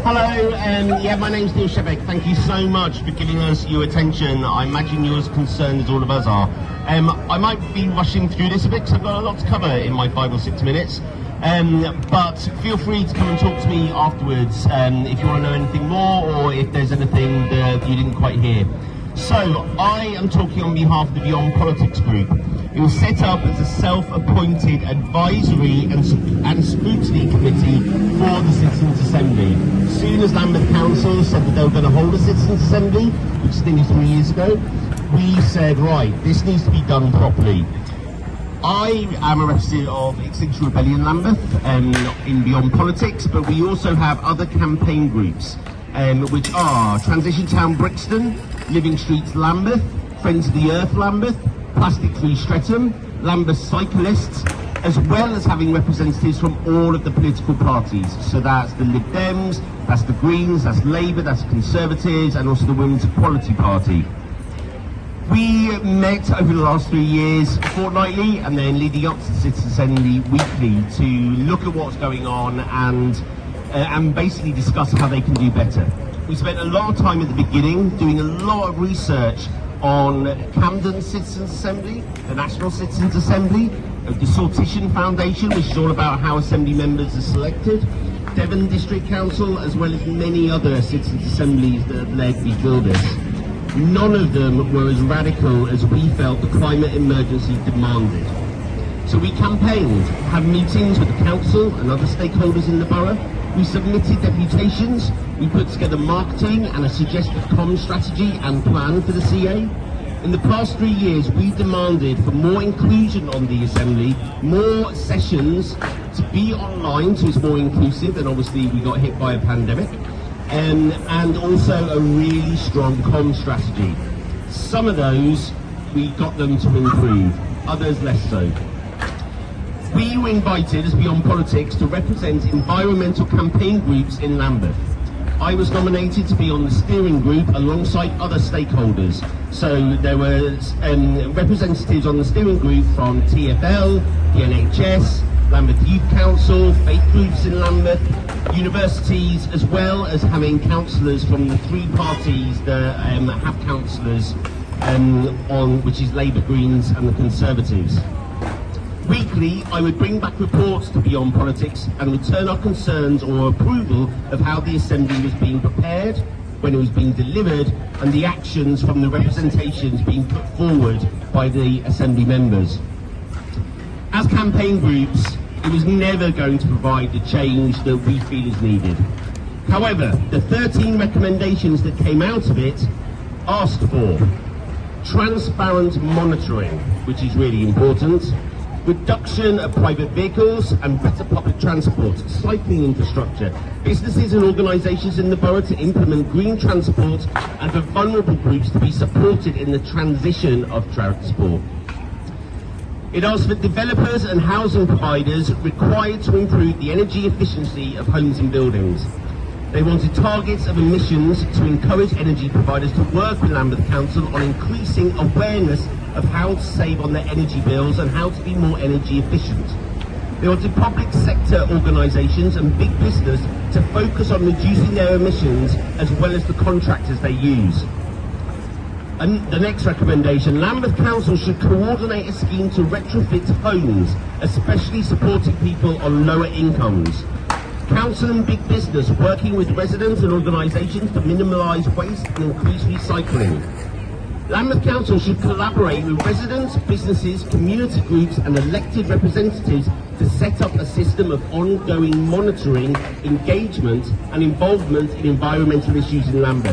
Hello, yeah, my name's Sheppeck. Thank you so much for giving us your attention. I imagine you're as concerned as all of us are. I might be rushing through this a bit because I've got a lot to cover in my 5 or 6 minutes. But feel free to come and talk to me afterwards if you want to know anything more or if there's anything that you didn't quite hear. So, I am talking on behalf of the Beyond Politics group. It was set up as a self-appointed advisory and scrutiny committee for the Citizens' Assembly. As soon as Lambeth Council said that they were going to hold a Citizens' Assembly, which is nearly 3 years ago, we said, right, this needs to be done properly. I am a representative of Extinction Rebellion Lambeth in Beyond Politics, but we also have other campaign groups, which are Transition Town Brixton, Living Streets Lambeth, Friends of the Earth Lambeth, Plastic Free Streatham, Lambeth Cyclists, as well as having representatives from all of the political parties. So that's the Lib Dems, that's the Greens, that's Labour, that's Conservatives, and also the Women's Equality Party. We met over the last 3 years fortnightly and then leading up to the Citizens' Assembly weekly to look at what's going on and basically discuss how they can do better. We spent a lot of time at the beginning doing a lot of research on Camden Citizens' Assembly, the National Citizens' Assembly, the Sortition Foundation, which is all about how Assembly members are selected, Devon District Council, as well as many other Citizens' Assemblies that have led before this. None of them were as radical as we felt the climate emergency demanded. So we campaigned, had meetings with the council and other stakeholders in the borough. We submitted deputations, we put together marketing and a suggested comm strategy and plan for the CA. In the past 3 years, we demanded for more inclusion on the Assembly, more sessions to be online so it's more inclusive, and obviously we got hit by a pandemic, and also a really strong comm strategy. Some of those, we got them to improve, others less so. We were invited as Beyond Politics to represent environmental campaign groups in Lambeth. I was nominated to be on the steering group alongside other stakeholders. So there were representatives on the steering group from TfL, the NHS, Lambeth Youth Council, faith groups in Lambeth, universities, as well as having councillors from the 3 parties that have councillors which is Labour, Greens and the Conservatives. Weekly, I would bring back reports to Beyond Politics and return our concerns or approval of how the Assembly was being prepared, when it was being delivered, and the actions from the representations being put forward by the Assembly members. As campaign groups, it was never going to provide the change that we feel is needed. However, the 13 recommendations that came out of it asked for transparent monitoring, which is really important, reduction of private vehicles and better public transport, cycling infrastructure, businesses and organisations in the borough to implement green transport, and for vulnerable groups to be supported in the transition of transport. It asked for developers and housing providers required to improve the energy efficiency of homes and buildings. They wanted targets of emissions to encourage energy providers to work with Lambeth Council on increasing awareness of how to save on their energy bills and how to be more energy efficient. They wanted public sector organisations and big business to focus on reducing their emissions as well as the contractors they use. And the next recommendation, Lambeth Council should coordinate a scheme to retrofit homes, especially supporting people on lower incomes. Council and big business working with residents and organisations to minimise waste and increase recycling. Lambeth Council should collaborate with residents, businesses, community groups and elected representatives to set up a system of ongoing monitoring, engagement and involvement in environmental issues in Lambeth.